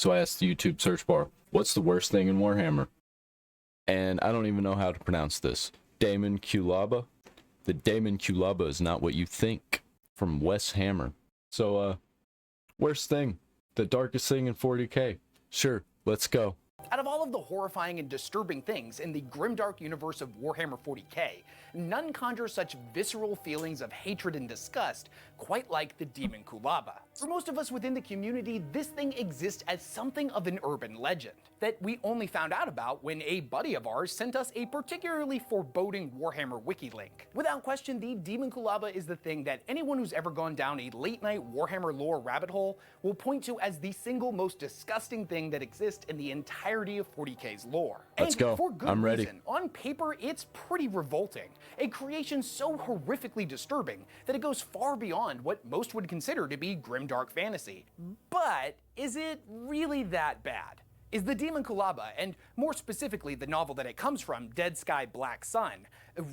So I asked the YouTube search bar, what's the worst thing in Warhammer? And I don't even know how to pronounce this. Daemonculaba? The Daemonculaba is not what you think, from Wes Hammer. So, worst thing. The darkest thing in 40k. Sure, let's go. Out of all of the horrifying and disturbing things in the grimdark universe of Warhammer 40k, none conjure such visceral feelings of hatred and disgust quite like the Demonkulaba. For most of us within the community, this thing exists as something of an urban legend that we only found out about when a buddy of ours sent us a particularly foreboding Warhammer wiki link. Without question, the Demonkulaba is the thing that anyone who's ever gone down a late-night Warhammer lore rabbit hole will point to as the single most disgusting thing that exists in the entirety of 40k's lore. Let's go. For good I'm ready. reason. On paper, it's pretty revolting. A creation so horrifically disturbing that it goes far beyond what most would consider to be grimdark fantasy. But is it really that bad? Is the Demonkulaba, and more specifically the novel that it comes from, Dead Sky Black Sun,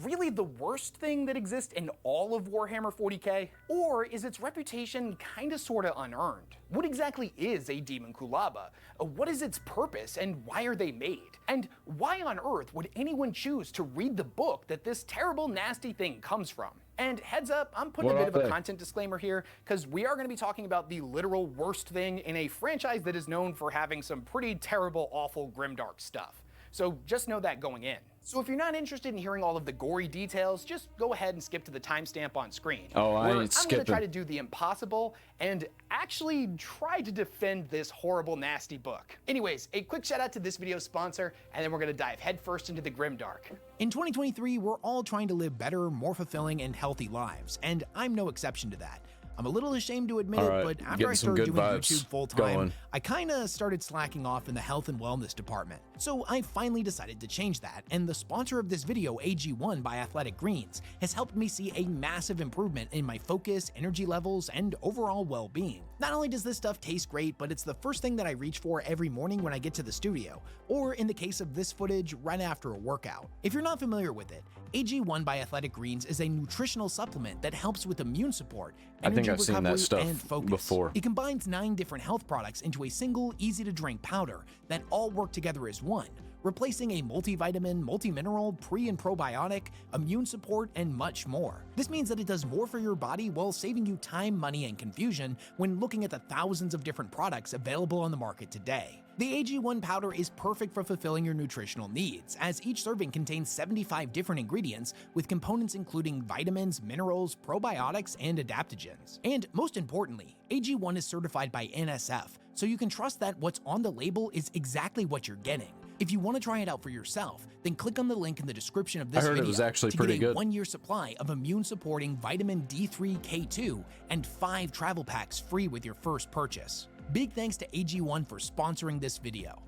really the worst thing that exists in all of Warhammer 40k? Or is its reputation kinda sorta unearned? What exactly is a Demonkulaba? What is its purpose and why are they made? And why on earth would anyone choose to read the book that this terrible, nasty thing comes from? And heads up, I'm putting a bit of a content disclaimer here, because we are going to be talking about the literal worst thing in a franchise that is known for having some pretty terrible, awful, grimdark stuff. So just know that going in. So if you're not interested in hearing all of the gory details, just go ahead and skip to the timestamp on screen. Oh, I ain't I'm going to try skipping. to do the impossible and actually try to defend this horrible, nasty book. Anyways, a quick shout out to this video's sponsor, and then we're going to dive headfirst into the grimdark. In 2023, we're all trying to live better, more fulfilling, and healthy lives, and I'm no exception to that. I'm a little ashamed to admit it, but after I started doing YouTube full-time, I kinda started slacking off in the health and wellness department. So I finally decided to change that, and the sponsor of this video, AG1 by Athletic Greens, has helped me see a massive improvement in my focus, energy levels, and overall well-being. Not only does this stuff taste great, but it's the first thing that I reach for every morning when I get to the studio, or in the case of this footage, right after a workout. If you're not familiar with it, AG1 by Athletic Greens is a nutritional supplement that helps with immune support, energy recovery, and focus. Before. It combines 9 different health products into a single, easy-to-drink powder that all work together as one, replacing a multivitamin, multimineral, pre- and probiotic, immune support, and much more. This means that it does more for your body while saving you time, money, and confusion when looking at the thousands of different products available on the market today. The AG1 powder is perfect for fulfilling your nutritional needs, as each serving contains 75 different ingredients with components including vitamins, minerals, probiotics, and adaptogens. And most importantly, AG1 is certified by NSF, so you can trust that what's on the label is exactly what you're getting. If you want to try it out for yourself, then click on the link in the description of this video it was actually to pretty get a good. 1-year supply of immune-supporting vitamin D3K2 and 5 travel packs free with your first purchase. Big thanks to AG1 for sponsoring this video.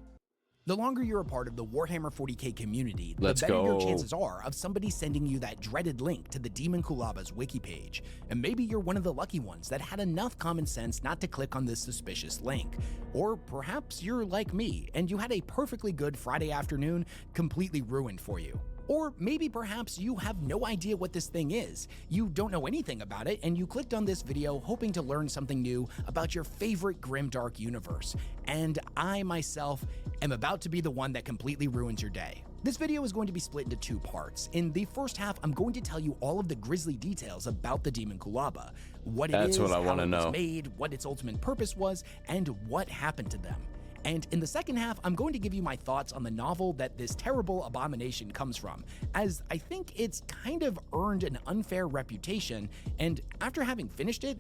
The longer you're a part of the Warhammer 40k community, the better your chances are of somebody sending you that dreaded link to the Demonkulaba's wiki page. And maybe you're one of the lucky ones that had enough common sense not to click on this suspicious link. Or perhaps you're like me, and you had a perfectly good Friday afternoon completely ruined for you. Or maybe perhaps you have no idea what this thing is, you don't know anything about it, and you clicked on this video hoping to learn something new about your favorite grimdark universe. And I myself am about to be the one that completely ruins your day. This video is going to be split into 2 parts. In the first half, I'm going to tell you all of the grisly details about the Demonkulaba, what it is, how it was made, what its ultimate purpose was, and what happened to them. And in the second half, I'm going to give you my thoughts on the novel that this terrible abomination comes from, as I think it's kind of earned an unfair reputation, and after having finished it,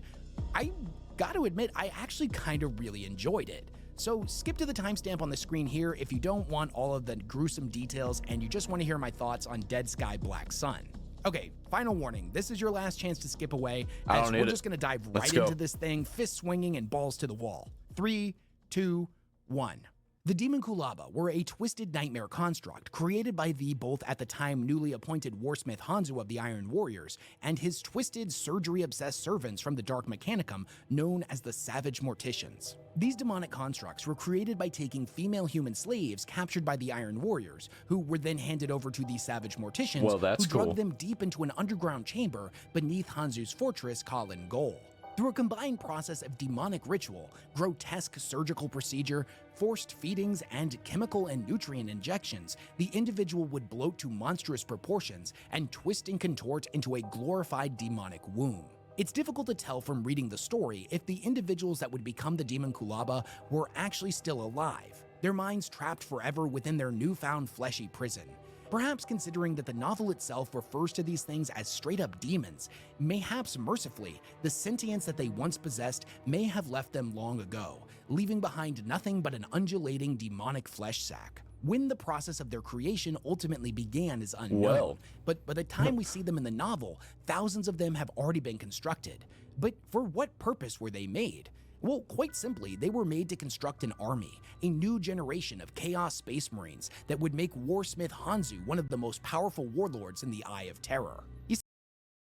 I gotta admit I actually kind of really enjoyed it. So skip to the timestamp on the screen here if you don't want all of the gruesome details and you just want to hear my thoughts on Dead Sky Black Sun. Okay, final warning, this is your last chance to skip away, as we're just gonna dive right into this thing, fist swinging and balls to the wall. 3, 2, 1. The Demonkulaba were a twisted nightmare construct created by the both at the time newly appointed warsmith Hanzo of the Iron Warriors and his twisted, surgery-obsessed servants from the Dark Mechanicum known as the Savage Morticians. These demonic constructs were created by taking female human slaves captured by the Iron Warriors, who were then handed over to the Savage Morticians, who drugged them deep into an underground chamber beneath Hanzo's fortress, Kalin Gol. Through a combined process of demonic ritual, grotesque surgical procedure, forced feedings, and chemical and nutrient injections, the individual would bloat to monstrous proportions and twist and contort into a glorified demonic womb. It's difficult to tell from reading the story if the individuals that would become the Demonkulaba were actually still alive, their minds trapped forever within their newfound fleshy prison. Perhaps considering that the novel itself refers to these things as straight-up demons, mayhaps mercifully, the sentience that they once possessed may have left them long ago, leaving behind nothing but an undulating demonic flesh sack. When the process of their creation ultimately began is unknown, but by the time we see them in the novel, thousands of them have already been constructed. But for what purpose were they made? Well, quite simply, they were made to construct an army, a new generation of Chaos Space Marines that would make Warsmith Hanzu one of the most powerful warlords in the Eye of Terror.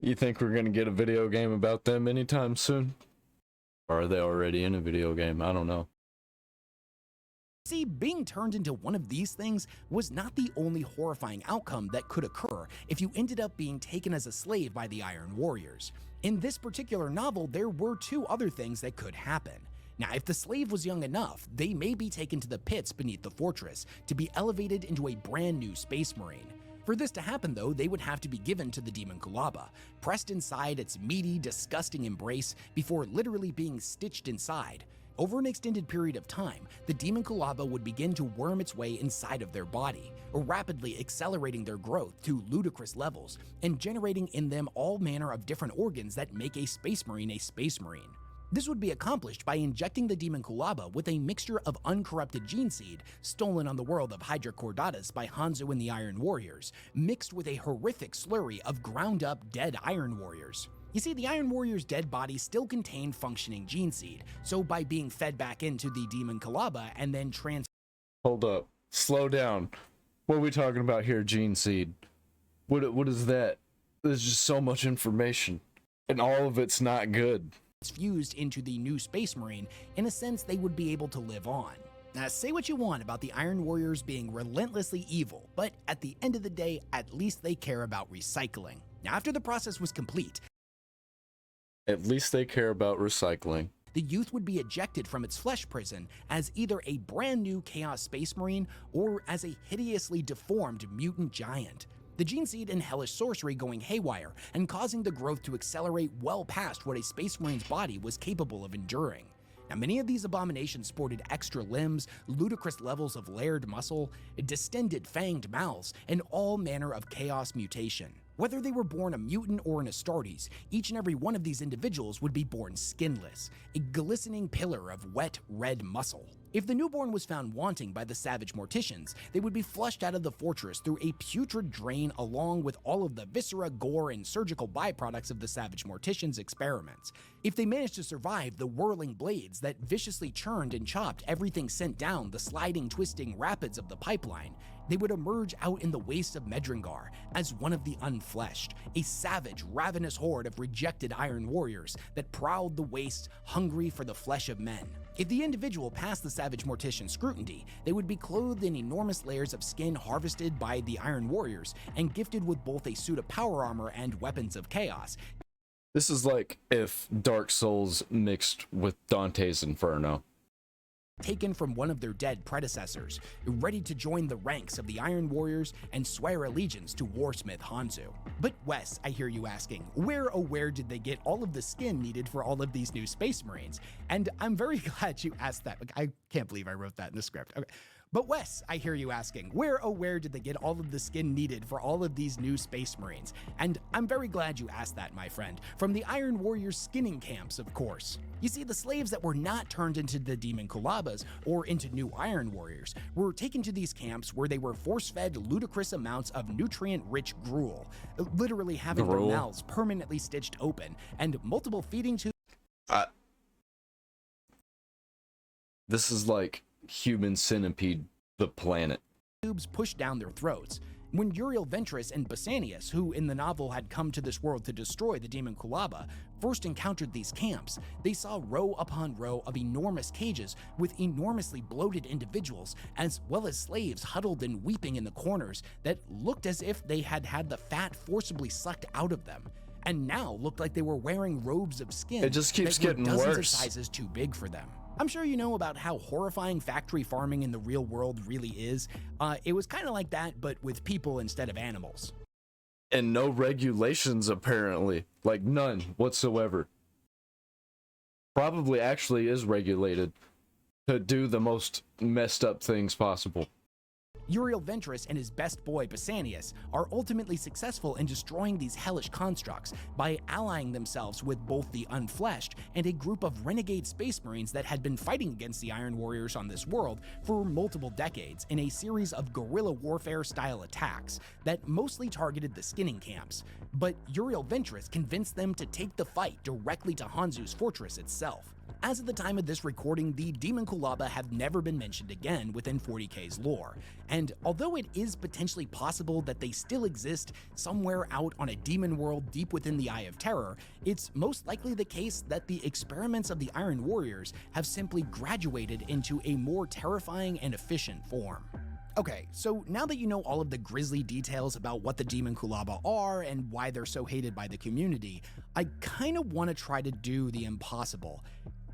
You think we're gonna get a video game about them anytime soon? Or are they already in a video game? I don't know. See, being turned into one of these things was not the only horrifying outcome that could occur if you ended up being taken as a slave by the Iron Warriors. In this particular novel, there were two other things that could happen. Now, if the slave was young enough, they may be taken to the pits beneath the fortress to be elevated into a brand new Space Marine. For this to happen, though, they would have to be given to the Demonkulaba, pressed inside its meaty, disgusting embrace before literally being stitched inside. Over an extended period of time, the Demonkulaba would begin to worm its way inside of their body, rapidly accelerating their growth to ludicrous levels and generating in them all manner of different organs that make a Space Marine a Space Marine. This would be accomplished by injecting the Demonkulaba with a mixture of uncorrupted gene seed stolen on the world of Hydra Cordatus by Hanzo and the Iron Warriors, mixed with a horrific slurry of ground-up dead Iron Warriors. You see, the Iron Warrior's dead body still contained functioning gene seed, so by being fed back into the Demonkulaba and then Hold up. Slow down. What are we talking about here, gene seed? What is that? There's just so much information, and all of it's not good. transfused into the new Space Marine, in a sense they would be able to live on. Now, say what you want about the Iron Warriors being relentlessly evil, but at the end of the day, at least they care about recycling. Now, after the process was complete, At least they care about recycling. the youth would be ejected from its flesh prison as either a brand new Chaos Space Marine or as a hideously deformed mutant giant. The gene seed and hellish sorcery going haywire and causing the growth to accelerate well past what a Space Marine's body was capable of enduring. Now, many of these abominations sported extra limbs, ludicrous levels of layered muscle, distended fanged mouths, and all manner of chaos mutation. Whether they were born a mutant or an Astartes, each and every one of these individuals would be born skinless, a glistening pillar of wet, red muscle. If the newborn was found wanting by the savage morticians, they would be flushed out of the fortress through a putrid drain along with all of the viscera, gore, and surgical byproducts of the savage morticians' experiments. If they managed to survive the whirling blades that viciously churned and chopped everything sent down the sliding, twisting rapids of the pipeline, they would emerge out in the wastes of Medringar as one of the unfleshed, a savage, ravenous horde of rejected Iron Warriors that prowled the wastes, hungry for the flesh of men. If the individual passed the savage mortician scrutiny, they would be clothed in enormous layers of skin harvested by the Iron Warriors and gifted with both a suit of power armor and weapons of chaos. This is like if Dark Souls mixed with Dante's Inferno. Taken from one of their dead predecessors, ready to join the ranks of the Iron Warriors and swear allegiance to Warsmith Hanzo. But Wes, I hear you asking, where oh where did they get all of the skin needed for all of these new Space Marines? And I'm very glad you asked that. I can't believe I wrote that in the script. Okay. But Wes, I hear you asking, where oh where did they get all of the skin needed for all of these new Space Marines? And I'm very glad you asked that, my friend. From the Iron Warriors skinning camps, of course. You see, the slaves that were not turned into the Demonkulabas or into new Iron Warriors were taken to these camps where they were force-fed ludicrous amounts of nutrient-rich gruel, literally having their mouths permanently stitched open, and multiple feeding tubes. This is like Human Centipede, the planet. Tubes pushed down their throats. When Uriel Ventress and Basanius, who in the novel had come to this world to destroy the Demonkulaba, first encountered these camps, they saw row upon row of enormous cages with enormously bloated individuals, as well as slaves huddled and weeping in the corners that looked as if they had had the fat forcibly sucked out of them. and now looked like they were wearing robes of skin. It just keeps that were getting dozens worse. of sizes too big for them. I'm sure you know about how horrifying factory farming in the real world really is. It was kind of like that, but with people instead of animals. And no regulations, apparently. Like, none whatsoever. Probably actually is regulated to do the most messed up things possible. Uriel Ventress and his best boy Basanius are ultimately successful in destroying these hellish constructs by allying themselves with both the Unfleshed and a group of renegade space marines that had been fighting against the Iron Warriors on this world for multiple decades in a series of guerrilla warfare style attacks that mostly targeted the skinning camps. But Uriel Ventress convinced them to take the fight directly to Hanzu's fortress itself. As of the time of this recording, the Demonkulaba have never been mentioned again within 40k's lore, and although it is potentially possible that they still exist somewhere out on a demon world deep within the Eye of Terror, it's most likely the case that the experiments of the Iron Warriors have simply graduated into a more terrifying and efficient form. Okay, so now that you know all of the grisly details about what the Demonkulaba are and why they're so hated by the community, I kind of want to try to do the impossible.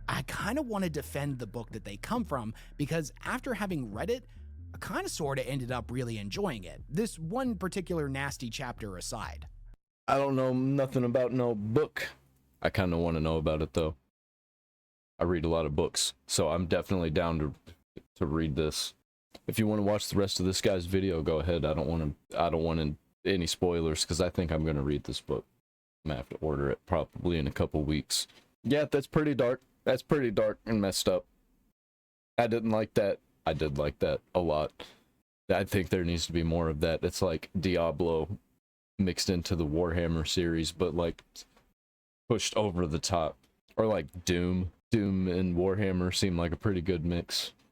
I kind of want to defend the book that they come from, because after having read it, I kind of sort of ended up really enjoying it, this one particular nasty chapter aside. I don't know nothing about no book. I kind of want to know about it, though. I read a lot of books, so I'm definitely down to read this. If you want to watch the rest of this guy's video, go ahead. I don't want any spoilers, because I think I'm going to read this book. I'm going to have to order it probably in a couple weeks. Yeah, that's pretty dark. That's pretty dark and messed up. I didn't like that. I did like that a lot. I think there needs to be more of that. It's like Diablo mixed into the Warhammer series, but like pushed over the top. Or like Doom. Doom and Warhammer seem like a pretty good mix.